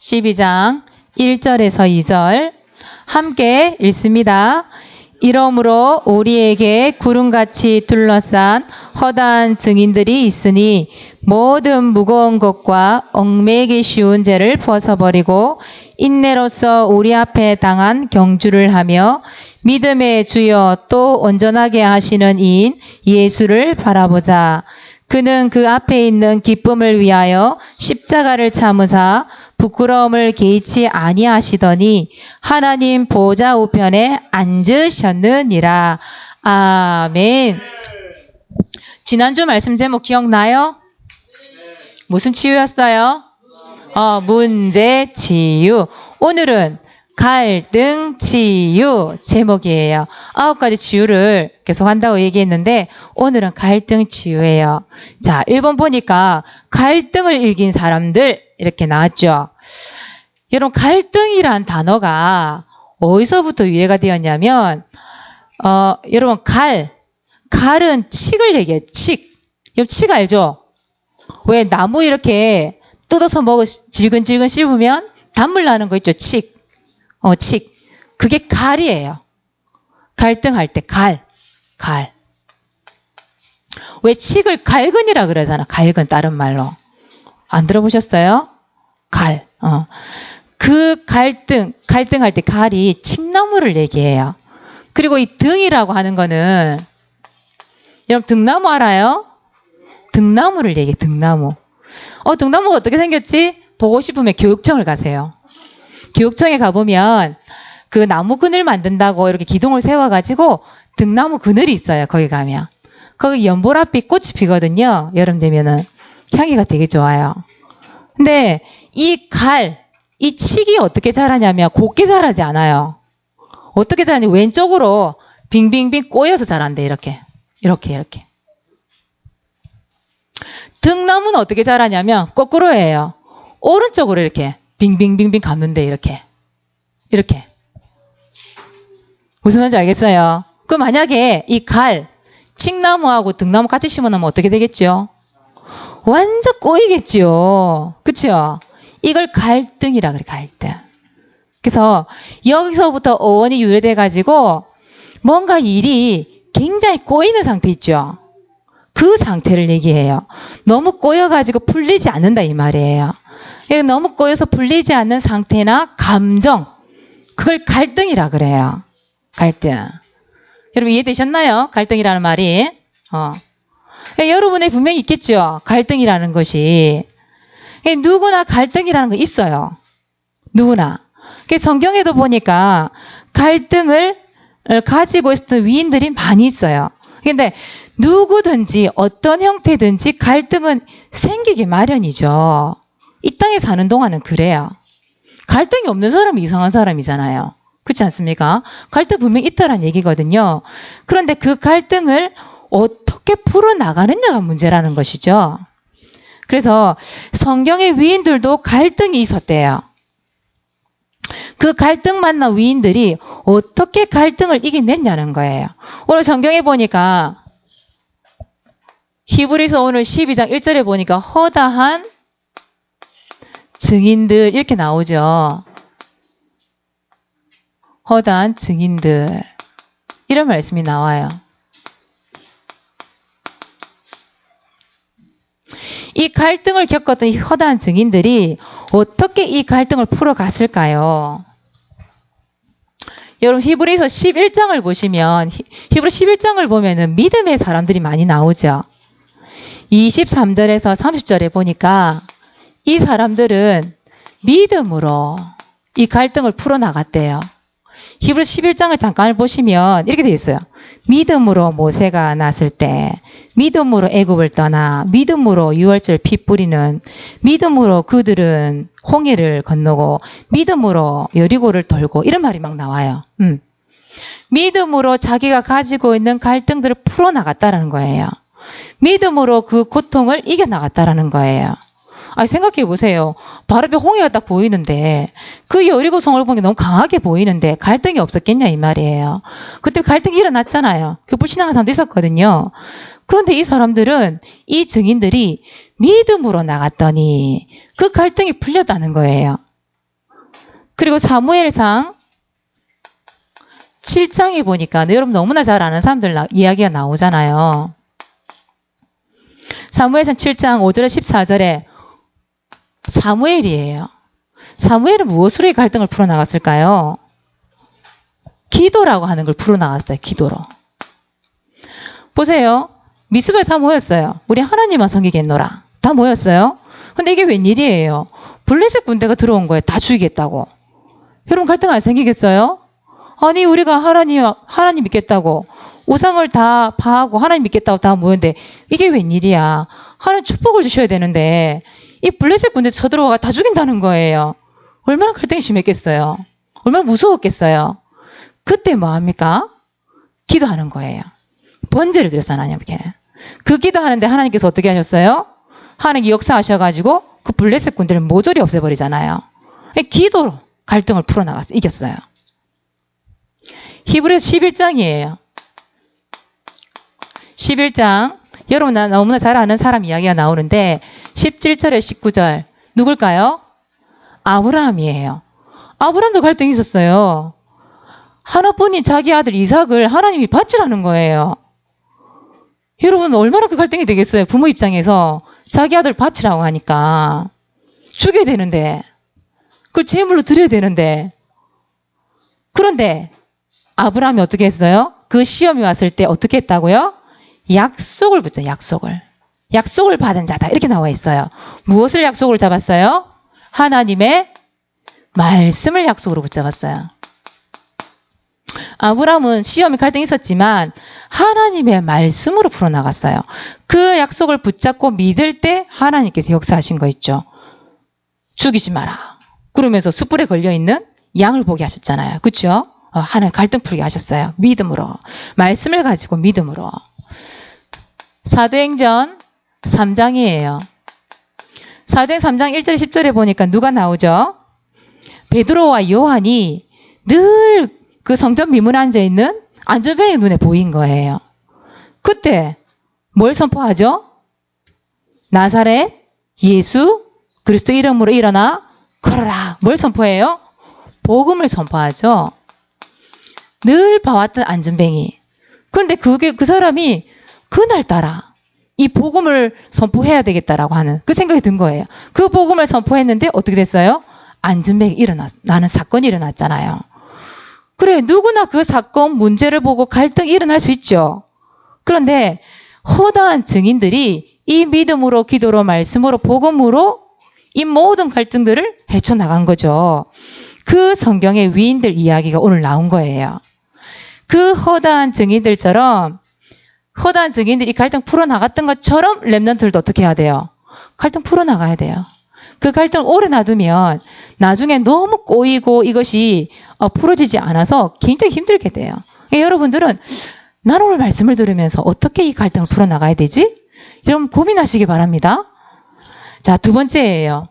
12장 1절에서 2절 함께 읽습니다. 이러므로 우리에게 구름같이 둘러싼 허다한 증인들이 있으니 모든 무거운 것과 얽매이기 쉬운 죄를 벗어버리고 인내로서 우리 앞에 당한 경주를 하며 믿음의 주여 또 온전하게 하시는 이인 예수를 바라보자. 그는 그 앞에 있는 기쁨을 위하여 십자가를 참으사 부끄러움을 개의치 아니하시더니 하나님 보좌 우편에 앉으셨느니라. 아멘. 지난주 말씀 제목 기억나요? 무슨 치유였어요? 문제 치유. 오늘은 갈등 치유 제목이에요. 9가지 치유를 계속 한다고 얘기했는데 오늘은 갈등 치유예요. 자, 1번 보니까 갈등을 이긴 사람들 이렇게 나왔죠. 여러분, 갈등이란 단어가 어디서부터 유래가 되었냐면 여러분, 갈은 칡을 얘기해요. 여러분, 칡 알죠? 왜 나무 이렇게 뜯어서 질근질근 씹으면 단물 나는 거 있죠? 칡. 그게 갈이에요. 갈등할 때 갈. 왜 칡을 갈근이라 그러잖아. 갈근, 다른 말로. 안 들어보셨어요? 그 갈등할 때 갈이 칡나무를 얘기해요. 그리고 이 등이라고 하는 거는, 여러분, 등나무 알아요? 등나무를 얘기해, 등나무. 등나무가 어떻게 생겼지? 보고 싶으면 교육청을 가세요. 교육청에 가보면 그 나무 그늘 만든다고 이렇게 기둥을 세워가지고 등나무 그늘이 있어요. 거기 가면. 거기 연보라빛 꽃이 피거든요. 여름 되면은. 향기가 되게 좋아요. 근데 이 칡이 어떻게 자라냐면 곱게 자라지 않아요. 어떻게 자라냐면 왼쪽으로 빙빙빙 꼬여서 자란대. 이렇게. 등나무는 어떻게 자라냐면 거꾸로예요. 오른쪽으로 이렇게 빙빙빙빙 감는데 이렇게. 무슨 말인지 알겠어요? 그럼 만약에 이 칡나무하고 등나무 같이 심어놓으면 어떻게 되겠죠? 완전 꼬이겠죠. 그쵸? 이걸 갈등이라 그래, 갈등. 그래서 여기서부터 어원이 유래돼가지고 뭔가 일이 굉장히 꼬이는 상태 있죠? 그 상태를 얘기해요. 너무 꼬여가지고 풀리지 않는다 이 말이에요. 너무 꼬여서 풀리지 않는 상태나 감정, 그걸 갈등이라 그래요. 갈등. 여러분 이해되셨나요? 갈등이라는 말이. 여러분의 분명히 있겠죠. 갈등이라는 것이. 누구나 갈등이라는 거 있어요. 누구나. 성경에도 보니까 갈등을 가지고 있었던 위인들이 많이 있어요. 근데 누구든지 어떤 형태든지 갈등은 생기기 마련이죠. 이 땅에 사는 동안은 그래요. 갈등이 없는 사람은 이상한 사람이잖아요. 그렇지 않습니까? 갈등 분명히 있다란 얘기거든요. 그런데 그 갈등을 어떻게 풀어나가느냐가 문제라는 것이죠. 그래서 성경의 위인들도 갈등이 있었대요. 그 갈등 만난 위인들이 어떻게 갈등을 이겨냈냐는 거예요. 오늘 성경에 보니까 히브리서 오늘 12장 1절에 보니까 허다한 증인들 이렇게 나오죠. 허다한 증인들 이런 말씀이 나와요. 이 갈등을 겪었던 이 허다한 증인들이 어떻게 이 갈등을 풀어갔을까요? 여러분 히브리서 11장을 보시면 히브리 11장을 보면은 믿음의 사람들이 많이 나오죠. 23절에서 30절에 보니까 이 사람들은 믿음으로 이 갈등을 풀어나갔대요. 히브리 11장을 잠깐 보시면 이렇게 되어 있어요. 믿음으로 모세가 났을 때, 믿음으로 애굽을 떠나, 믿음으로 유월절 피 뿌리는, 믿음으로 그들은 홍해를 건너고, 믿음으로 여리고를 돌고 이런 말이 막 나와요. 믿음으로 자기가 가지고 있는 갈등들을 풀어나갔다라는 거예요. 믿음으로 그 고통을 이겨나갔다라는 거예요. 생각해 보세요. 바로 옆에 홍해가 딱 보이는데 그 여리고 성을 보는 게 너무 강하게 보이는데 갈등이 없었겠냐 이 말이에요. 그때 갈등이 일어났잖아요. 그 불신앙한 사람도 있었거든요. 그런데 이 사람들은 이 증인들이 믿음으로 나갔더니 그 갈등이 풀렸다는 거예요. 그리고 사무엘상 7장에 보니까 여러분 너무나 잘 아는 사람들 이야기가 나오잖아요. 사무엘상 7장 5절에 14절에 사무엘이에요. 사무엘은 무엇으로 이 갈등을 풀어나갔을까요? 기도라고 하는 걸 풀어나갔어요. 기도로. 보세요. 미스바에 다 모였어요. 우리 하나님만 섬기겠노라. 다 모였어요. 근데 이게 웬일이에요? 블레셋 군대가 들어온 거예요. 다 죽이겠다고. 여러분 갈등 안 생기겠어요? 아니 우리가 하나님 믿겠다고 우상을 다 파하고 하나님 믿겠다고 다 모였는데 이게 웬일이야. 하나님 축복을 주셔야 되는데 이 블레셋 군대 쳐들어와 다 죽인다는 거예요. 얼마나 갈등이 심했겠어요. 얼마나 무서웠겠어요. 그때 뭐 합니까? 기도하는 거예요. 번제를 드렸어요. 하나님께. 그 기도하는데 하나님께서 어떻게 하셨어요? 하나님이 역사하셔가지고 그 블레셋 군대를 모조리 없애버리잖아요. 기도로 갈등을 풀어나갔어요. 이겼어요. 히브리서 11장이에요. 11장 여러분 너무나 잘 아는 사람 이야기가 나오는데 17절에 19절 누굴까요? 아브라함이에요. 아브라함도 갈등이 있었어요. 하나뿐인 자기 아들 이삭을 하나님이 바치라는 거예요. 여러분 얼마나 그 갈등이 되겠어요. 부모 입장에서 자기 아들 바치라고 하니까 죽여야 되는데 그걸 제물로 드려야 되는데 그런데 아브라함이 어떻게 했어요? 그 시험이 왔을 때 어떻게 했다고요? 약속을 붙죠. 약속을 받은 자다. 이렇게 나와 있어요. 무엇을 약속으로 잡았어요? 하나님의 말씀을 약속으로 붙잡았어요. 아브라함은 시험이 갈등이 있었지만 하나님의 말씀으로 풀어나갔어요. 그 약속을 붙잡고 믿을 때 하나님께서 역사하신 거 있죠. 죽이지 마라. 그러면서 숯불에 걸려있는 양을 보게 하셨잖아요. 그렇죠? 하나님 갈등 풀게 하셨어요. 믿음으로. 말씀을 가지고 믿음으로. 사도행전 3장이에요. 사도행전 3장 1절 10절에 보니까 누가 나오죠? 베드로와 요한이 늘 그 성전 미문에 앉아있는 안전뱅이 눈에 보인 거예요. 그때 뭘 선포하죠? 나사렛 예수 그리스도 이름으로 일어나 걸어라. 뭘 선포해요? 복음을 선포하죠. 늘 봐왔던 안전뱅이. 그런데 그 사람이 그날따라 이 복음을 선포해야 되겠다라고 하는 그 생각이 든 거예요. 그 복음을 선포했는데 어떻게 됐어요? 안전뱅이 나는 사건이 일어났잖아요. 그래 누구나 그 사건 문제를 보고 갈등이 일어날 수 있죠. 그런데 허다한 증인들이 이 믿음으로 기도로 말씀으로 복음으로 이 모든 갈등들을 헤쳐나간 거죠. 그 성경의 위인들 이야기가 오늘 나온 거예요. 그 허다한 증인들처럼 허다한 증인들이 이 갈등 풀어나갔던 것처럼 렘넌트들도 어떻게 해야 돼요? 갈등 풀어나가야 돼요. 그 갈등을 오래 놔두면 나중에 너무 꼬이고 이것이 풀어지지 않아서 굉장히 힘들게 돼요. 그러니까 여러분들은 나는 오늘 말씀을 들으면서 어떻게 이 갈등을 풀어나가야 되지? 여러분 고민하시기 바랍니다. 자, 두 번째예요.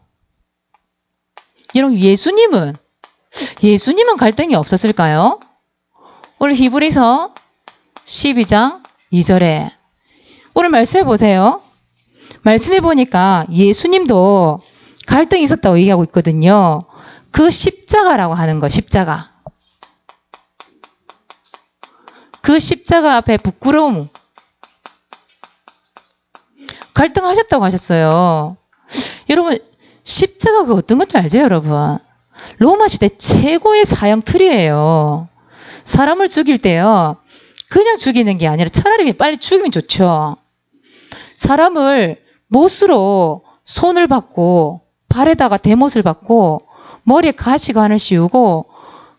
여러분 예수님은 갈등이 없었을까요? 오늘 히브리서 12장 2절에 오늘 말씀해 보세요. 말씀해 보니까 예수님도 갈등이 있었다고 얘기하고 있거든요. 그 십자가라고 하는 거, 십자가. 그 십자가 앞에 부끄러움. 갈등하셨다고 하셨어요. 여러분, 십자가가 어떤 건지 알죠, 여러분? 로마 시대 최고의 사형 틀이에요. 사람을 죽일 때요. 그냥 죽이는 게 아니라 차라리 빨리 죽이면 좋죠. 사람을 못으로 손을 받고 발에다가 대못을 받고 머리에 가시관을 씌우고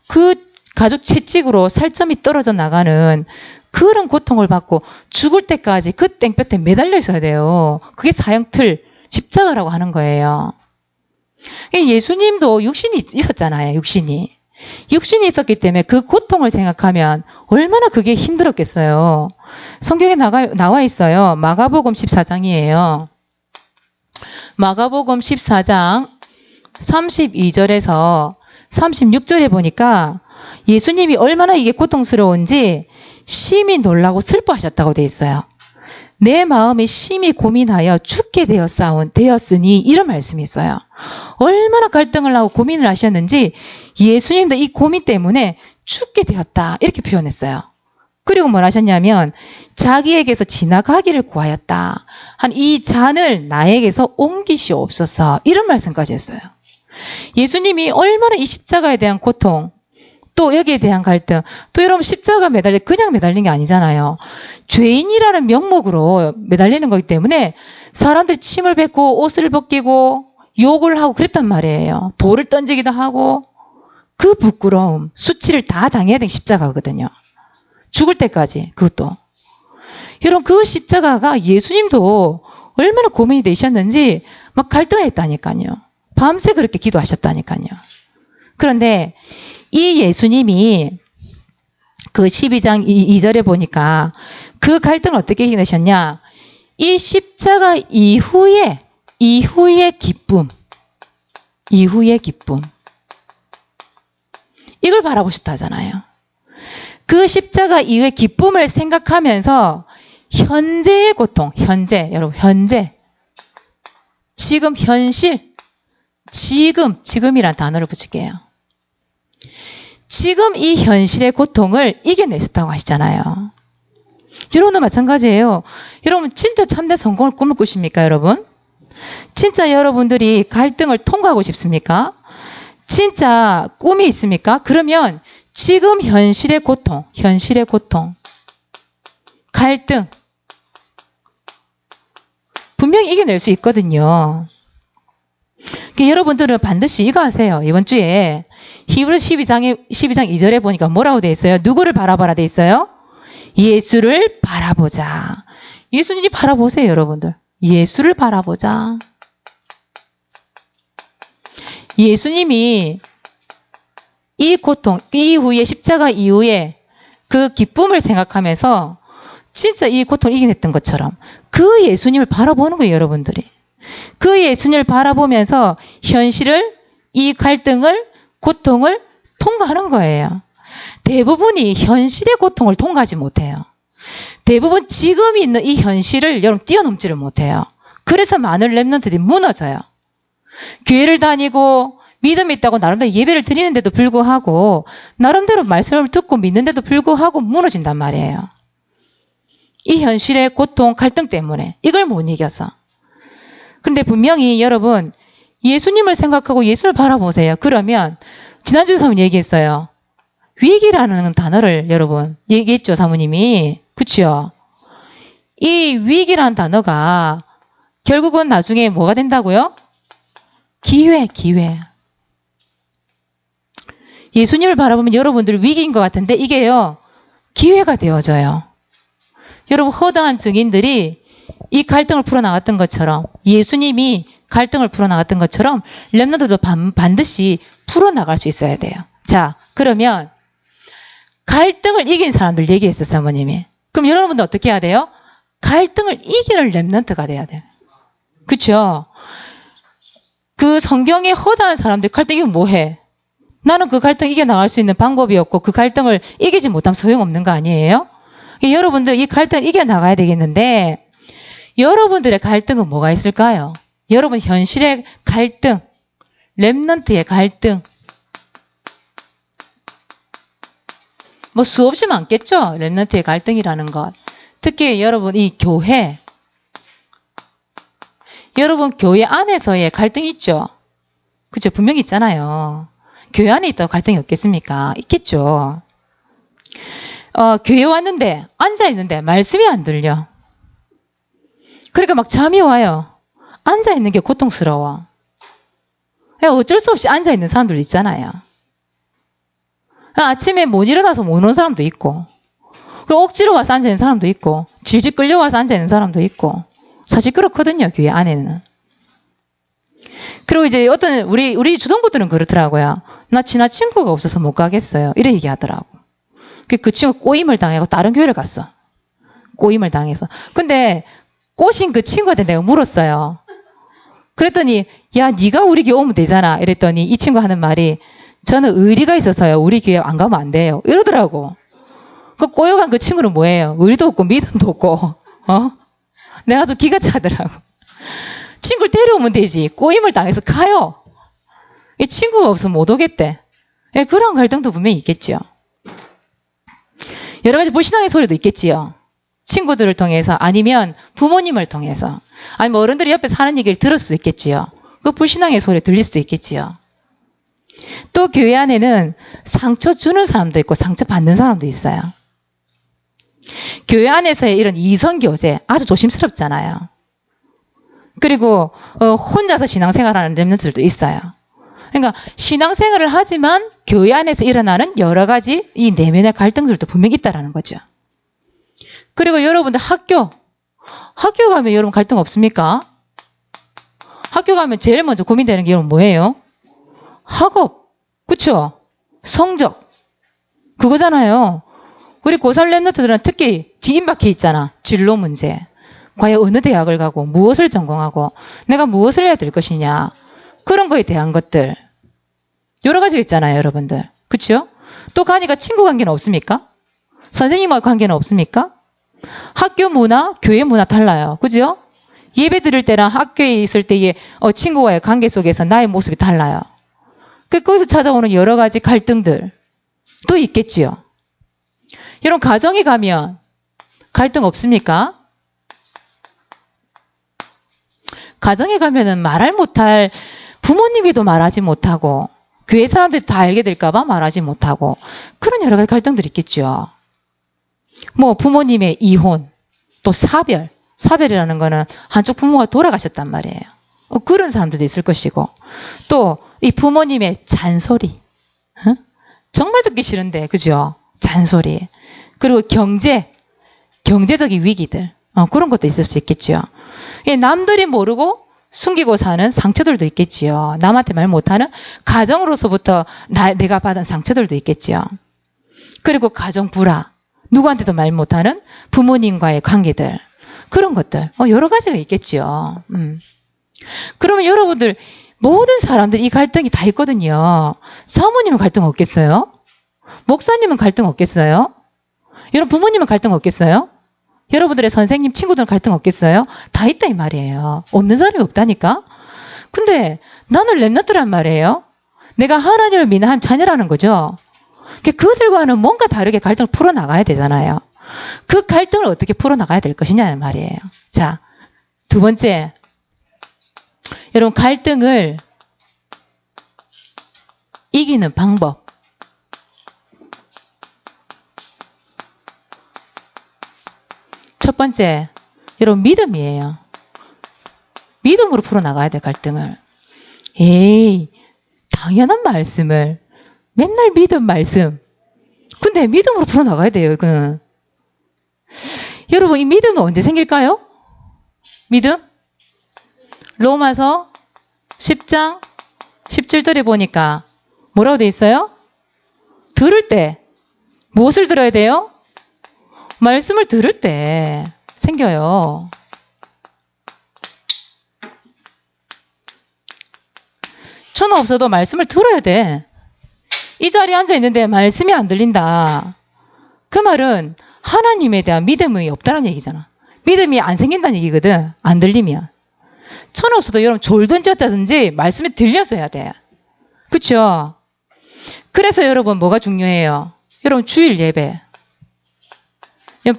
그 가죽 채찍으로 살점이 떨어져 나가는 그런 고통을 받고 죽을 때까지 그 땡볕에 매달려 있어야 돼요. 그게 사형틀 십자가라고 하는 거예요. 예수님도 육신이 있었잖아요. 육신이 있었기 때문에 그 고통을 생각하면 얼마나 그게 힘들었겠어요. 성경에 나와 있어요. 마가복음 14장이에요. 마가복음 14장 32절에서 36절에 보니까 예수님이 얼마나 이게 고통스러운지 심히 놀라고 슬퍼하셨다고 돼 있어요. 내 마음이 심히 고민하여 죽게 되었으니 이런 말씀이 있어요. 얼마나 갈등을 하고 고민을 하셨는지 예수님도 이 고민 때문에 죽게 되었다 이렇게 표현했어요. 그리고 뭘 하셨냐면 자기에게서 지나가기를 구하였다. 한 이 잔을 나에게서 옮기시옵소서 이런 말씀까지 했어요. 예수님이 얼마나 이 십자가에 대한 고통 또 여기에 대한 갈등 또 여러분 십자가 그냥 매달린 게 아니잖아요. 죄인이라는 명목으로 매달리는 거기 때문에 사람들이 침을 뱉고 옷을 벗기고 욕을 하고 그랬단 말이에요. 돌을 던지기도 하고 그 부끄러움 수치를 다 당해야 되는 십자가거든요. 죽을 때까지 그것도. 여러분 그 십자가가 예수님도 얼마나 고민이 되셨는지 막 갈등을 했다니까요. 밤새 그렇게 기도하셨다니까요. 그런데 이 예수님이 그 12장 2절에 보니까 그 갈등을 어떻게 이겨내셨냐. 이 십자가 이후의 기쁨. 이걸 바라보셨다잖아요. 그 십자가 이후의 기쁨을 생각하면서 현재의 고통, 여러분 지금 현실, 지금이란 단어를 붙일게요. 지금 이 현실의 고통을 이겨내셨다고 하시잖아요. 여러분도 마찬가지예요. 여러분 진짜 참된 성공을 꿈을 꾸십니까, 여러분? 진짜 여러분들이 갈등을 통과하고 싶습니까? 진짜 꿈이 있습니까? 그러면 지금 현실의 고통, 갈등 분명히 이겨낼 수 있거든요. 여러분들은 반드시 이거 하세요. 이번 주에 히브리서 12장 2절에 보니까 뭐라고 돼 있어요? 누구를 바라보라 돼 있어요? 예수를 바라보자. 예수님이 바라보세요, 여러분들. 예수를 바라보자. 예수님이 이 고통, 이후에 십자가 이후에 그 기쁨을 생각하면서 진짜 이 고통을 이겨냈던 것처럼 그 예수님을 바라보는 거예요, 여러분들이. 그 예수님을 바라보면서 현실을, 이 갈등을, 고통을 통과하는 거예요. 대부분이 현실의 고통을 통과하지 못해요. 대부분 지금 있는 이 현실을 여러분 뛰어넘지를 못해요. 그래서 많은 렘넌트들이 무너져요. 교회를 다니고 믿음이 있다고 나름대로 예배를 드리는데도 불구하고 나름대로 말씀을 듣고 믿는데도 불구하고 무너진단 말이에요. 이 현실의 고통, 갈등 때문에 이걸 못 이겨서. 그런데 분명히 여러분 예수님을 생각하고 예수를 바라보세요. 그러면 지난주에 사모님 얘기했어요. 위기라는 단어를 여러분 얘기했죠, 사모님이. 그렇죠? 이 위기라는 단어가 결국은 나중에 뭐가 된다고요? 기회. 예수님을 바라보면 여러분들 위기인 것 같은데 이게요, 기회가 되어져요. 여러분 허다한 증인들이 이 갈등을 풀어나갔던 것처럼 예수님이 갈등을 풀어나갔던 것처럼 렘넌트도 반드시 풀어나갈 수 있어야 돼요. 자, 그러면 갈등을 이긴 사람들 얘기했어요, 사모님이. 그럼 여러분들 어떻게 해야 돼요? 갈등을 이기는 렘넌트가 돼야 돼요. 그렇죠? 그 성경에 허다한 사람들 갈등 이기면 뭐해? 나는 그 갈등 이겨나갈 수 있는 방법이 없고 그 갈등을 이기지 못하면 소용없는 거 아니에요? 여러분들 이 갈등을 이겨나가야 되겠는데 여러분들의 갈등은 뭐가 있을까요? 여러분 현실의 갈등, 렘넌트의 갈등 뭐 수없이 많겠죠? 렘넌트의 갈등이라는 것. 특히 여러분 이 교회 여러분 교회 안에서의 갈등이 있죠? 그죠? 분명히 있잖아요. 교회 안에 있다고 갈등이 없겠습니까? 있겠죠. 교회 왔는데 앉아있는데 말씀이 안 들려. 그러니까 막 잠이 와요. 앉아있는 게 고통스러워. 어쩔 수 없이 앉아있는 사람들 있잖아요. 아침에 못 일어나서 못 오는 사람도 있고 그리고 억지로 와서 앉아있는 사람도 있고 질질 끌려와서 앉아있는 사람도 있고 사실 그렇거든요. 교회 안에는. 그리고 이제 어떤 우리 주동부들은 그렇더라고요. 나 친한 친구가 없어서 못 가겠어요. 이래 얘기하더라고. 그 친구 꼬임을 당하고 다른 교회를 갔어. 꼬임을 당해서. 근데 꼬신 그 친구한테 내가 물었어요. 그랬더니 야 네가 우리 교회 오면 되잖아. 이랬더니 이 친구 하는 말이 저는 의리가 있어서요. 우리 교회 안 가면 안 돼요. 이러더라고. 그 꼬여간 그 친구는 뭐예요? 의리도 없고 믿음도 없고 내가 좀 기가 차더라고. 친구를 데려오면 되지. 꼬임을 당해서 가요. 이 친구가 없으면 못 오겠대. 예, 그런 갈등도 분명히 있겠지요. 여러 가지 불신앙의 소리도 있겠지요. 친구들을 통해서 아니면 부모님을 통해서 아니면 어른들이 옆에서 하는 얘기를 들을 수도 있겠지요. 그 불신앙의 소리 들릴 수도 있겠지요. 또 교회 안에는 상처 주는 사람도 있고 상처 받는 사람도 있어요. 교회 안에서의 이런 이성교제 아주 조심스럽잖아요. 그리고 혼자서 신앙생활하는 렘넌트들도 있어요. 그러니까 신앙생활을 하지만 교회 안에서 일어나는 여러 가지 이 내면의 갈등들도 분명히 있다라는 거죠. 그리고 여러분들 학교 가면 여러분 갈등 없습니까? 학교 가면 제일 먼저 고민되는 게 여러분 뭐예요? 학업, 그쵸? 성적, 그거잖아요. 우리 고3 렘넌트들은 특히 지임박혀 있잖아. 진로 문제. 과연 어느 대학을 가고 무엇을 전공하고 내가 무엇을 해야 될 것이냐. 그런 거에 대한 것들. 여러 가지가 있잖아요, 여러분들. 그쵸? 또 가니까 친구 관계는 없습니까? 선생님과 관계는 없습니까? 학교 문화, 교회 문화 달라요. 그죠? 예배 드릴 때랑 학교에 있을 때의 친구와의 관계 속에서 나의 모습이 달라요. 거기서 찾아오는 여러 가지 갈등들 또 있겠지요. 여러분 가정에 가면 갈등 없습니까? 가정에 가면은 말할 못할 부모님께도 말하지 못하고 교회 사람들이 다 알게 될까봐 말하지 못하고 그런 여러 가지 갈등들이 있겠죠. 뭐 부모님의 이혼, 또 사별이라는 거는 한쪽 부모가 돌아가셨단 말이에요. 그런 사람들도 있을 것이고 또 이 부모님의 잔소리, 정말 듣기 싫은데 그죠? 잔소리. 그리고 경제적인 위기들 그런 것도 있을 수 있겠죠. 남들이 모르고 숨기고 사는 상처들도 있겠지요. 남한테 말 못하는 가정으로서부터 내가 받은 상처들도 있겠지요. 그리고 가정 불화, 누구한테도 말 못하는 부모님과의 관계들 그런 것들 여러 가지가 있겠지요. 그러면 여러분들 모든 사람들이 이 갈등이 다 있거든요. 사모님은 갈등 없겠어요? 목사님은 갈등 없겠어요? 여러분 부모님은 갈등 없겠어요? 여러분들의 선생님, 친구들은 갈등 없겠어요? 다 있다 이 말이에요. 없는 사람이 없다니까? 근데 나는 렘넌트란 말이에요. 내가 하나님을 믿는 한 자녀라는 거죠. 그들과는 뭔가 다르게 갈등을 풀어나가야 되잖아요. 그 갈등을 어떻게 풀어나가야 될 것이냐는 말이에요. 자, 두 번째. 여러분 갈등을 이기는 방법. 첫 번째, 여러분 믿음이에요. 믿음으로 풀어나가야 돼 갈등을. 에이, 당연한 말씀을 맨날 믿음 말씀. 근데 믿음으로 풀어나가야 돼요. 이거는. 여러분 이 믿음은 언제 생길까요? 믿음? 로마서 10장 17절에 보니까 뭐라고 돼 있어요? 들을 때 무엇을 들어야 돼요? 말씀을 들을 때 생겨요. 천하 없어도 말씀을 들어야 돼. 이 자리에 앉아 있는데 말씀이 안 들린다. 그 말은 하나님에 대한 믿음이 없다는 얘기잖아. 믿음이 안 생긴다는 얘기거든. 안 들리면. 천하 없어도 여러분 졸든지 어쩌든지 말씀이 들려서 해야 돼. 그쵸? 그래서 여러분 뭐가 중요해요? 여러분 주일 예배.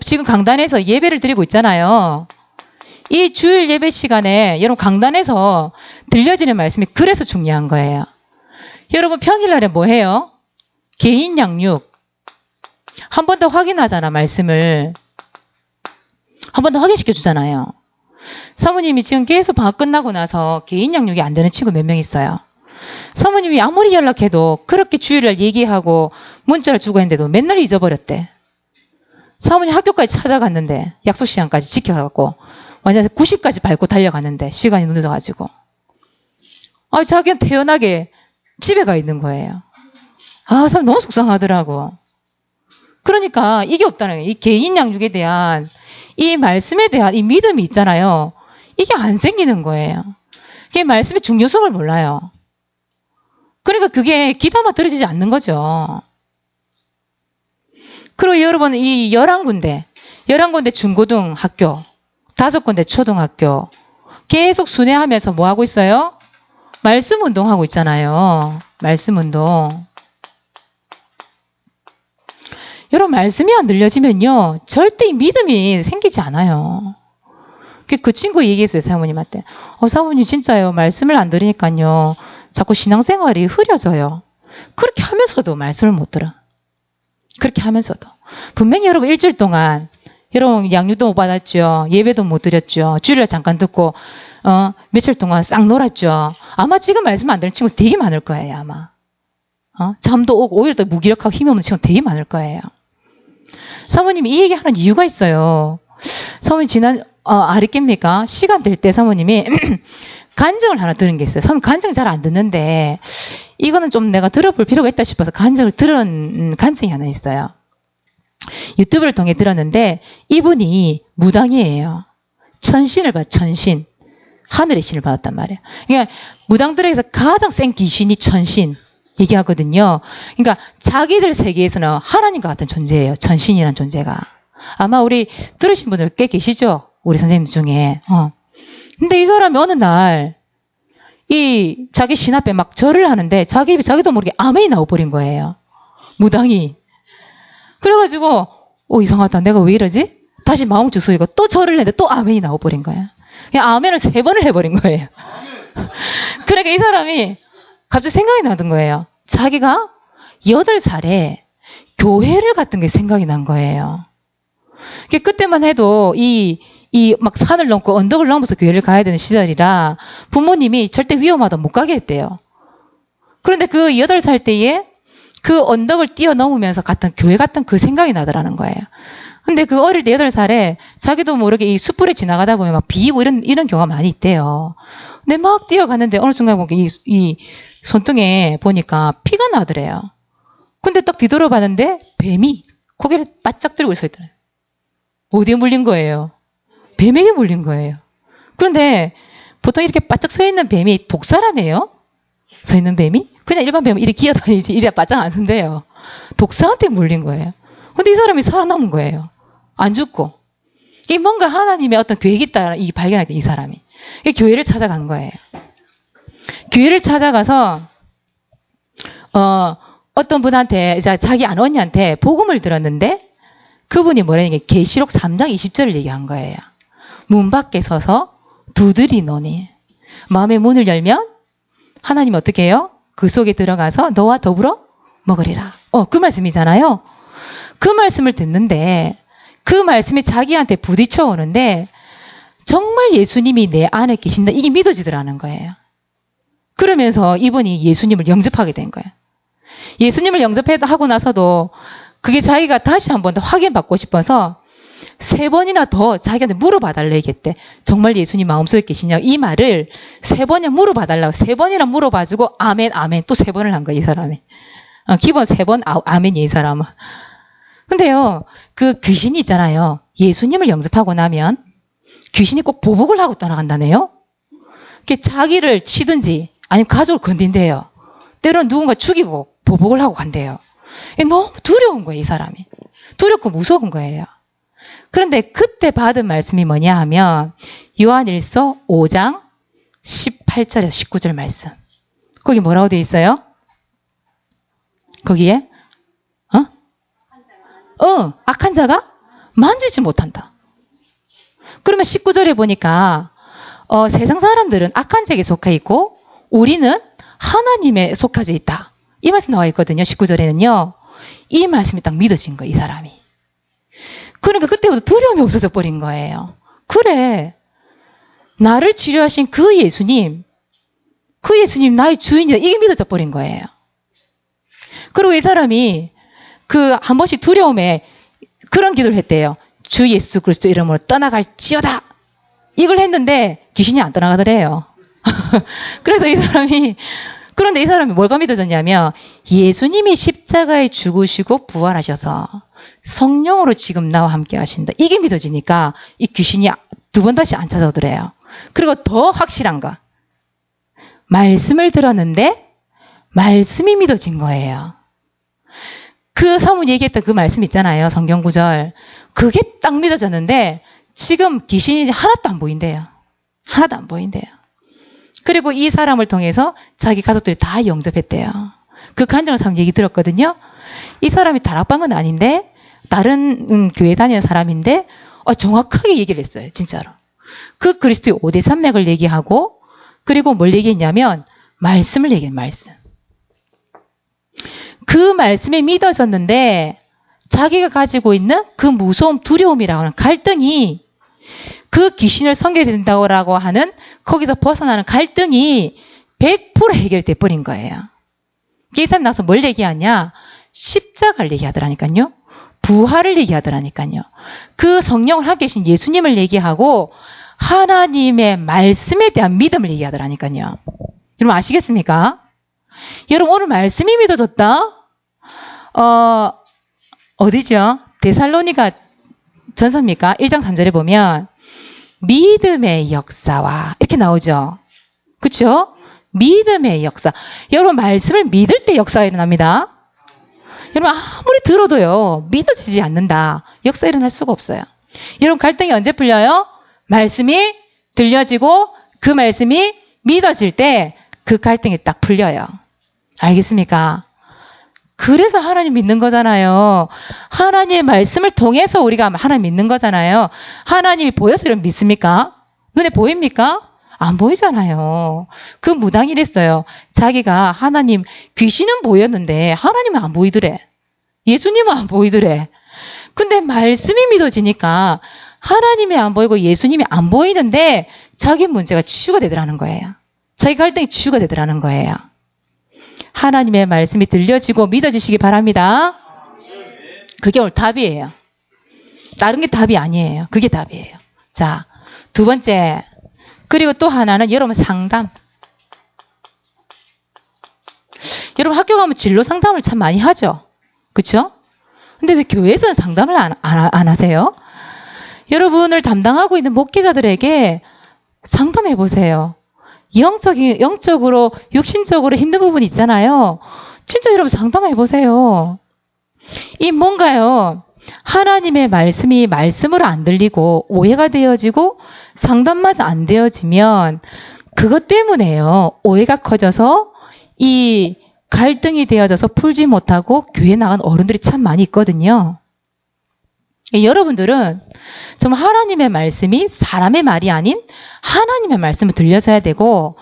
지금 강단에서 예배를 드리고 있잖아요. 이 주일 예배 시간에 여러분 강단에서 들려지는 말씀이 그래서 중요한 거예요. 여러분 평일날에 뭐 해요? 개인 양육. 한 번 더 확인하잖아, 말씀을. 한 번 더 확인시켜 주잖아요. 사모님이 지금 계속 방학 끝나고 나서 개인 양육이 안 되는 친구 몇 명 있어요. 사모님이 아무리 연락해도 그렇게 주일날 얘기하고 문자를 주고 했는데도 맨날 잊어버렸대. 사모님 학교까지 찾아갔는데 약속 시간까지 지켜갖고 완전 90까지 밟고 달려갔는데 시간이 늦어가지고 자기는 태연하게 집에 가 있는 거예요. 사람 너무 속상하더라고. 그러니까 이게 없다는 거예요. 이 개인 양육에 대한 이 말씀에 대한 이 믿음이 있잖아요. 이게 안 생기는 거예요. 이게 말씀의 중요성을 몰라요. 그러니까 그게 귀담아 들어지지 않는 거죠. 그리고 여러분 이 11군데 중고등 학교 5군데 초등학교. 계속 순회하면서 뭐 하고 있어요? 말씀 운동하고 있잖아요. 말씀 운동. 여러분, 말씀이 안 들려지면요, 절대 이 믿음이 생기지 않아요. 그 친구 얘기했어요, 사모님한테. 사모님 진짜요, 말씀을 안 들으니까요, 자꾸 신앙생활이 흐려져요. 그렇게 하면서도 말씀을 못 들어. 그렇게 하면서도. 분명히 여러분 일주일 동안 여러분 양육도 못 받았죠. 예배도 못 드렸죠. 주일날 잠깐 듣고 며칠 동안 싹 놀았죠. 아마 지금 말씀 안 들은 친구 되게 많을 거예요. 아마. 잠도 오고 오히려 더 무기력하고 힘이 없는 친구 되게 많을 거예요. 사모님이 이 얘기하는 이유가 있어요. 사모님 지난 아랫깁니까? 시간 될 때 사모님이 간증을 하나 들은 게 있어요. 사모님 간증 잘 안 듣는데 이거는 좀 내가 들어볼 필요가 있다 싶어서 간증을 들은 간증이 하나 있어요. 유튜브를 통해 들었는데 이분이 무당이에요. 천신을 받, 천신. 하늘의 신을 받았단 말이에요. 그러니까 무당들에게서 가장 센 귀신이 천신 얘기하거든요. 그러니까 자기들 세계에서는 하나님과 같은 존재예요. 천신이라는 존재가. 아마 우리 들으신 분들 꽤 계시죠? 우리 선생님 중에. 근데 이 사람이 어느 날 이 자기 신 앞에 막 절을 하는데 자기도 모르게 아멘이 나와버린 거예요. 무당이. 그래가지고 이상하다. 내가 왜 이러지? 다시 마음을 주스리고 또 절을 했는데 또 아멘이 나와버린 거야. 그냥 아멘을 3번을 해버린 거예요. 그러니까 이 사람이 갑자기 생각이 나던 거예요. 자기가 8살에 교회를 갔던 게 생각이 난 거예요. 그때만 해도 막 산을 넘고 언덕을 넘어서 교회를 가야 되는 시절이라 부모님이 절대 위험하다 못 가게 했대요. 그런데 그 8살 때에 그 언덕을 뛰어넘으면서 교회 갔던 그 생각이 나더라는 거예요. 근데 그 어릴 때 8살에 자기도 모르게 이 숯불에 지나가다 보면 막 비이고 이런 경우가 많이 있대요. 근데 막 뛰어가는데 어느 순간 보니까 이 손등에 보니까 피가 나더래요. 근데 딱 뒤돌아봤는데 뱀이 고개를 바짝 들고 있었더래요. 어디에 물린 거예요? 뱀에게 물린 거예요. 그런데 보통 이렇게 바짝 서 있는 뱀이 독사라네요? 서 있는 뱀이? 그냥 일반 뱀은 이렇게 기어다니지 이래 바짝 안 쓴대요. 독사한테 물린 거예요. 근데 이 사람이 살아남은 거예요. 안 죽고. 이게 뭔가 하나님의 어떤 계획이 있다 이 발견할 때 이 사람이. 교회를 찾아간 거예요. 교회를 찾아가서 어떤 분한테 자기 안 언니한테 복음을 들었는데 그분이 뭐라는 계시록 3장 20절을 얘기한 거예요. 문 밖에 서서 두드리노니 마음의 문을 열면 하나님 어떻게 해요? 그 속에 들어가서 너와 더불어 먹으리라. 그 말씀이잖아요. 그 말씀을 듣는데 그 말씀이 자기한테 부딪혀 오는데 정말 예수님이 내 안에 계신다. 이게 믿어지더라는 거예요. 그러면서 이분이 예수님을 영접하게 된 거예요. 예수님을 영접하고 나서도 그게 자기가 다시 한 번 더 확인받고 싶어서 3번이나 더 자기한테 물어봐달라 얘기했대. 정말 예수님 마음속에 계시냐? 이 말을 3번이나 물어봐달라고 3번이나 물어봐주고 아멘 아멘 또 3번을 한 거야 이 사람이. 기본 3번 아멘이 이 사람은. 근데요 그 귀신이 있잖아요. 예수님을 영접하고 나면 귀신이 꼭 보복을 하고 떠나간다네요. 자기를 치든지 아니면 가족을 건든대요. 때로는 누군가 죽이고 보복을 하고 간대요. 너무 두려운 거예요 이 사람이. 두렵고 무서운 거예요. 그런데 그때 받은 말씀이 뭐냐 하면 요한일서 5장 18절에서 19절 말씀. 거기 뭐라고 되어 있어요? 거기에 악한 자가 만지지 못한다. 그러면 19절에 보니까 세상 사람들은 악한 자에게 속해 있고 우리는 하나님에 속하져 있다. 이 말씀 나와 있거든요. 19절에는요. 이 말씀이 딱 믿어진 거예요. 이 사람이. 그러니까 그때부터 두려움이 없어져 버린 거예요. 그래. 나를 치료하신 그 예수님 나의 주인이다. 이게 믿어져 버린 거예요. 그리고 이 사람이 한 번씩 두려움에 그런 기도를 했대요. 주 예수 그리스도 이름으로 떠나갈지어다. 이걸 했는데 귀신이 안 떠나가더래요. 그래서 그런데 이 사람이 뭐가 믿어졌냐면 예수님이 십자가에 죽으시고 부활하셔서 성령으로 지금 나와 함께 하신다. 이게 믿어지니까 이 귀신이 2번 다시 안 찾아오더래요. 그리고 더 확실한 거. 말씀을 들었는데 말씀이 믿어진 거예요. 그 사모님 얘기했던 그 말씀 있잖아요. 성경 구절. 그게 딱 믿어졌는데 지금 귀신이 하나도 안 보인대요. 하나도 안 보인대요. 그리고 이 사람을 통해서 자기 가족들이 다 영접했대요. 그 간증을 한번 얘기 들었거든요. 이 사람이 다락방은 아닌데 다른 교회 다니는 사람인데 정확하게 얘기를 했어요. 진짜로. 그 그리스도의 5대 산맥을 얘기하고 그리고 뭘 얘기했냐면 말씀을 얘기해요. 말씀. 그 말씀이 믿어졌는데 자기가 가지고 있는 그 무서움, 두려움이라고 하는 갈등이 그 귀신을 섬겨야 된다고 하는 거기서 벗어나는 갈등이 100% 해결돼 버린 거예요. 이 사람이 나와서 뭘 얘기하냐? 십자가를 얘기하더라니까요. 부활을 얘기하더라니까요. 그 성령을 함께 계신 예수님을 얘기하고 하나님의 말씀에 대한 믿음을 얘기하더라니까요. 여러분 아시겠습니까? 여러분 오늘 말씀이 믿어졌다? 어디죠? 데살로니가 전서입니까? 1장 3절에 보면 믿음의 역사와 이렇게 나오죠. 그렇죠? 믿음의 역사. 여러분 말씀을 믿을 때 역사가 일어납니다. 여러분 아무리 들어도요. 믿어지지 않는다. 역사 일어날 수가 없어요. 여러분 갈등이 언제 풀려요? 말씀이 들려지고 그 말씀이 믿어질 때 그 갈등이 딱 풀려요. 알겠습니까? 그래서 하나님 믿는 거잖아요. 하나님의 말씀을 통해서 우리가 하나님 믿는 거잖아요. 하나님이 보여서 이런 믿습니까? 눈에 보입니까? 안 보이잖아요. 그 무당이 이랬어요. 자기가 하나님 귀신은 보였는데 하나님은 안 보이더래. 예수님은 안 보이더래. 근데 말씀이 믿어지니까 하나님이 안 보이고 예수님이 안 보이는데 자기 문제가 치유가 되더라는 거예요. 자기 갈등이 치유가 되더라는 거예요. 하나님의 말씀이 들려지고 믿어지시기 바랍니다. 그게 오늘 답이에요. 다른 게 답이 아니에요. 그게 답이에요. 자, 두 번째. 그리고 또 하나는 여러분 상담. 여러분 학교 가면 진로 상담을 참 많이 하죠. 그렇죠? 근데 왜 교회에서는 상담을 안 하세요? 여러분을 담당하고 있는 목회자들에게 상담해 보세요. 영적으로, 육신적으로 힘든 부분이 있잖아요. 진짜 여러분 상담해 보세요. 이 뭔가요? 하나님의 말씀이 말씀으로 안 들리고 오해가 되어지고 상담마저 안 되어지면 그것 때문에요. 오해가 커져서 이 갈등이 되어져서 풀지 못하고 교회 나간 어른들이 참 많이 있거든요. 여러분들은 정말 하나님의 말씀이 사람의 말이 아닌 하나님의 말씀을 들려줘야 되고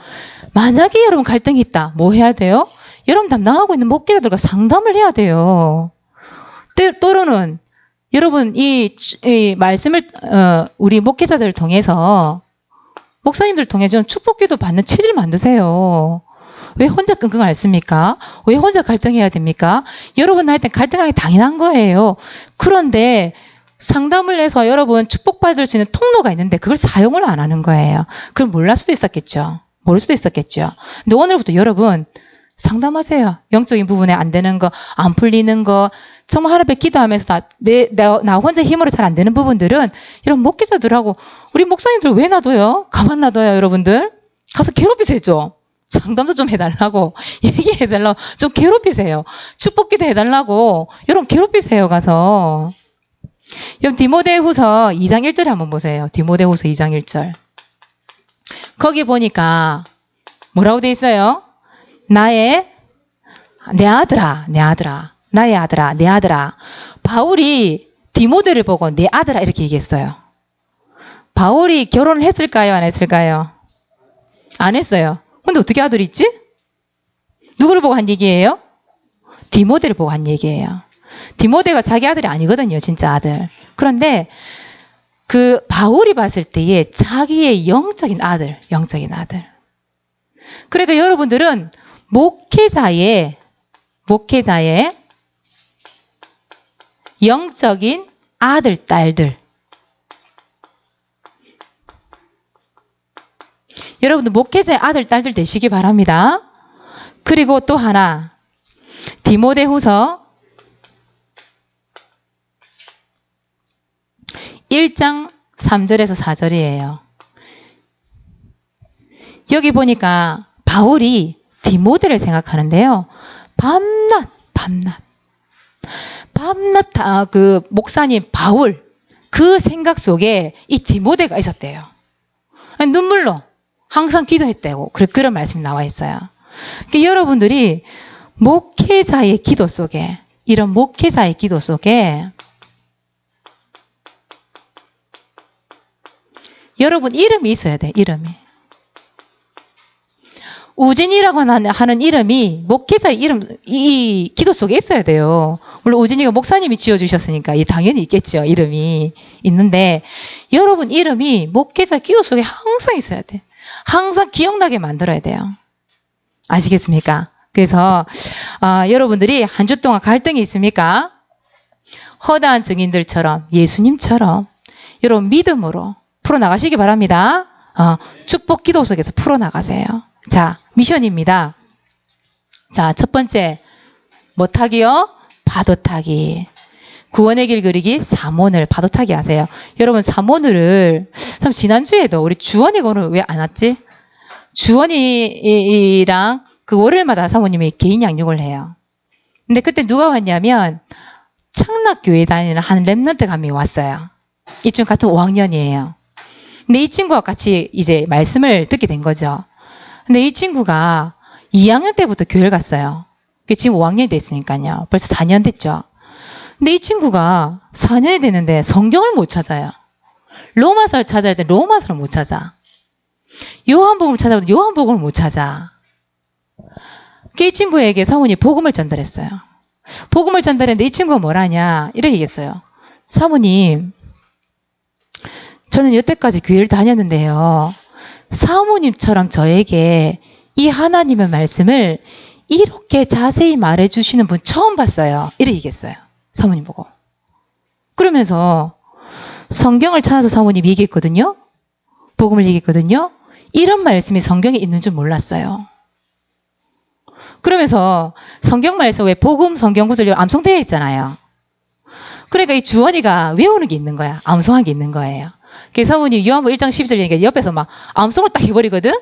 만약에 여러분 갈등이 있다. 뭐 해야 돼요? 여러분 담당하고 있는 목회자들과 상담을 해야 돼요. 때로는 여러분 이 말씀을 우리 목회자들을 통해서 목사님들 통해 좀 축복기도 받는 체질 만드세요. 왜 혼자 끙끙 앓습니까? 왜 혼자 갈등해야 됩니까? 여러분 할 땐 갈등하기 당연한 거예요. 그런데 상담을 해서 여러분 축복받을 수 있는 통로가 있는데 그걸 사용을 안 하는 거예요. 그걸 몰랄 수도 있었겠죠. 모를 수도 있었겠죠. 근데 오늘부터 여러분 상담하세요. 영적인 부분에 안 되는 거, 안 풀리는 거, 정말 하나님께 기도하면서 나 혼자 힘으로 잘 안 되는 부분들은 여러분 목회자들하고 우리 목사님들 왜 놔둬요? 가만 놔둬요, 여러분들. 가서 괴롭히세요, 좀. 상담도 좀 해달라고, 얘기해달라고, 좀 괴롭히세요. 축복기도 해달라고, 여러분 괴롭히세요, 가서. 여러분 디모데후서 2장 1절에 한번 보세요. 디모데후서 2장 1절. 거기 보니까 뭐라고 돼 있어요? 내 아들아, 나의 아들아, 내 아들아. 바울이 디모데를 보고 내 아들아 이렇게 얘기했어요. 바울이 결혼을 했을까요? 안 했을까요? 안 했어요. 근데 어떻게 아들이 있지? 누구를 보고 한 얘기예요? 디모데를 보고 한 얘기예요. 디모데가 자기 아들이 아니거든요. 진짜 아들. 그런데 그 바울이 봤을 때에 자기의 영적인 아들. 그러니까 여러분들은 목회자의 영적인 아들, 딸들. 여러분들 목회자의 아들, 딸들 되시기 바랍니다. 그리고 또 하나, 디모데후서 1장 3절에서 4절이에요. 여기 보니까 바울이 디모데를 생각하는데요. 밤낮 그 목사님 바울 그 생각 속에 이 디모데가 있었대요. 눈물로 항상 기도했다고 그런 말씀이 나와 있어요. 그러니까 여러분들이 목회자의 기도 속에, 이런 목회자의 기도 속에 여러분 이름이 있어야 돼. 이름이. 우진이라고 하는 이름이 목회자의 이름, 이 기도 속에 있어야 돼요. 물론 우진이가 목사님이 지어주셨으니까 당연히 있겠죠. 이름이 있는데 여러분 이름이 목회자 기도 속에 항상 있어야 돼. 항상 기억나게 만들어야 돼요. 아시겠습니까? 그래서 여러분들이 한 주 동안 갈등이 있습니까? 허다한 증인들처럼 예수님처럼 여러분 믿음으로 풀어나가시기 바랍니다. 축복 기도 속에서 풀어나가세요. 자, 미션입니다. 자, 첫 번째 뭐 타기요? 파도 타기. 구원의 길 그리기, 사모늘, 파도 타기 하세요. 여러분 사모늘을 참 지난주에도 우리 주원이가 오늘 왜 안 왔지? 주원이랑 그 월요일마다 사모님이 개인 양육을 해요. 근데 그때 누가 왔냐면 창락교회 다니는 한 랩런트 감이 왔어요. 이 친구 같은 5학년이에요. 근데 이 친구와 같이 이제 말씀을 듣게 된 거죠. 근데 이 친구가 2학년 때부터 교회를 갔어요. 지금 5학년이 됐으니까요. 벌써 4년 됐죠. 근데 이 친구가 4년이 됐는데 성경을 못 찾아요. 로마서를 찾아야 돼. 로마서를 못 찾아. 요한복음을 찾아도 요한복음을 못 찾아. 이 친구에게 사모님이 복음을 전달했어요. 복음을 전달했는데 이 친구가 뭐라냐 이렇게 얘기했어요. 사모님, 저는 여태까지 교회를 다녔는데요. 사모님처럼 저에게 이 하나님의 말씀을 이렇게 자세히 말해주시는 분 처음 봤어요. 이렇게 얘기했어요. 사모님 보고. 그러면서 성경을 찾아서 사모님이 얘기했거든요. 복음을 얘기했거든요. 이런 말씀이 성경에 있는 줄 몰랐어요. 그러면서 성경 말씀 왜 복음 성경 구절이 암송되어 있잖아요. 그러니까 이 주원이가 외우는 게 있는 거야. 암송한 게 있는 거예요. 그래서 사모님 요한복음 1장 12절 얘기하니까 옆에서 막 암송을 딱 해버리거든.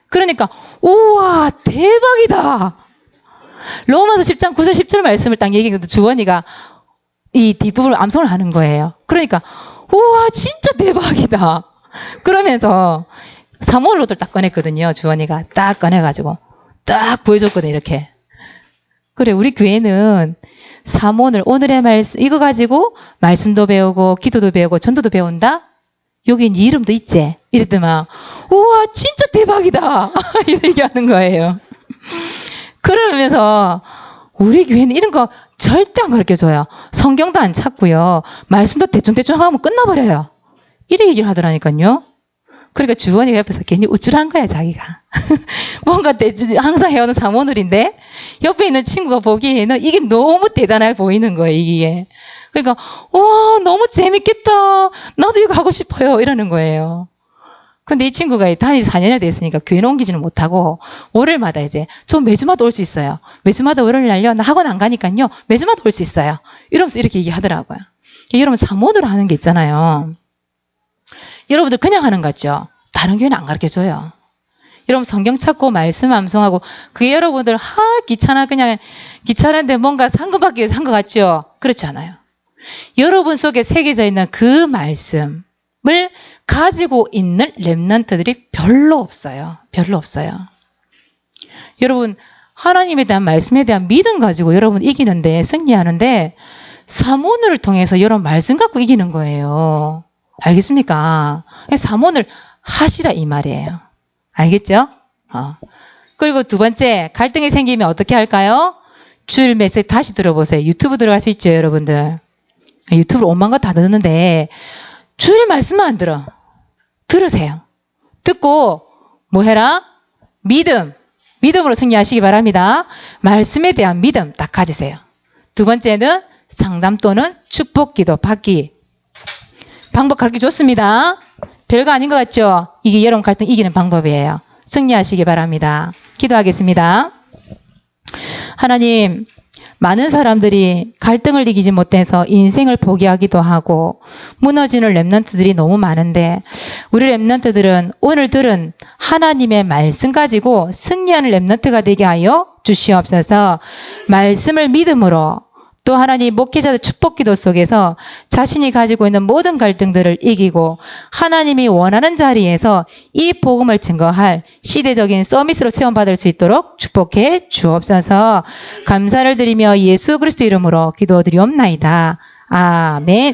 그러니까 우와 대박이다. 로마서 10장 9절 10절 말씀을 딱 얘기해도 주원이가 이 뒷부분을 암송을 하는 거예요. 그러니까 우와 진짜 대박이다. 그러면서 사모를로들 딱 꺼냈거든요. 주원이가 딱 꺼내가지고 딱 보여줬거든 이렇게. 그래 우리 교회는 사모늘 오늘의 말씀 이거 가지고 말씀도 배우고 기도도 배우고 전도도 배운다. 여기 이제 이름도 있지. 이랬더만 우와 진짜 대박이다. 이렇게 하는 거예요. 그러면서 우리 교회는 이런 거 절대 안 가르쳐줘요. 성경도 안 찾고요. 말씀도 대충대충 하면 끝나버려요. 이렇게 얘기를 하더라니까요. 그러니까 주원이가 옆에서 괜히 우쭐한 거야 자기가. 뭔가 항상 해오는 사모늘인데 옆에 있는 친구가 보기에는 이게 너무 대단해 보이는 거예요. 이게. 그러니까 와 너무 재밌겠다. 나도 이거 하고 싶어요. 이러는 거예요. 근데 이 친구가 다니 4년이 됐으니까 교회 옮기지는 못하고 월요일마다 이제 저 매주마다 올 수 있어요. 매주마다 월요일 날요. 나 학원 안 가니까요. 매주마다 올 수 있어요. 이러면서 이렇게 얘기하더라고요. 여러분 사모늘 하는 게 있잖아요. 여러분들 그냥 하는 거 같죠? 다른 교회는 안 가르쳐줘요. 여러분 성경 찾고 말씀 암송하고 그게 여러분들 귀찮아 그냥 귀찮은데 뭔가 상급받기 위해서 한 것 같죠? 그렇지 않아요. 여러분 속에 새겨져 있는 그 말씀을 가지고 있는 렘넌트들이 별로 없어요. 별로 없어요. 여러분 하나님에 대한 말씀에 대한 믿음 가지고 여러분 이기는데 승리하는데 사모늘을 통해서 여러분 말씀 갖고 이기는 거예요. 알겠습니까? 사모늘 하시라 이 말이에요. 알겠죠? 그리고 두 번째 갈등이 생기면 어떻게 할까요? 주일 메시지 다시 들어보세요. 유튜브 들어갈 수 있죠 여러분들. 유튜브로 5만 것 다 듣는데 주일 말씀만 안 들어. 들으세요. 듣고 뭐 해라? 믿음으로 승리하시기 바랍니다. 말씀에 대한 믿음 딱 가지세요. 두 번째는 상담 또는 축복 기도 받기. 방법 가르쳐 줬습니다. 별거 아닌 것 같죠? 이게 여러분 갈등 이기는 방법이에요. 승리하시기 바랍니다. 기도하겠습니다. 하나님, 많은 사람들이 갈등을 이기지 못해서 인생을 포기하기도 하고 무너지는 렘넌트들이 너무 많은데 우리 렘넌트들은 오늘 들은 하나님의 말씀 가지고 승리하는 렘넌트가 되게 하여 주시옵소서. 말씀을 믿음으로 또 하나님 목회자들 축복기도 속에서 자신이 가지고 있는 모든 갈등들을 이기고 하나님이 원하는 자리에서 이 복음을 증거할 시대적인 서밋으로 체험받을 수 있도록 축복해 주옵소서. 감사를 드리며 예수 그리스도 이름으로 기도드리옵나이다. 아멘.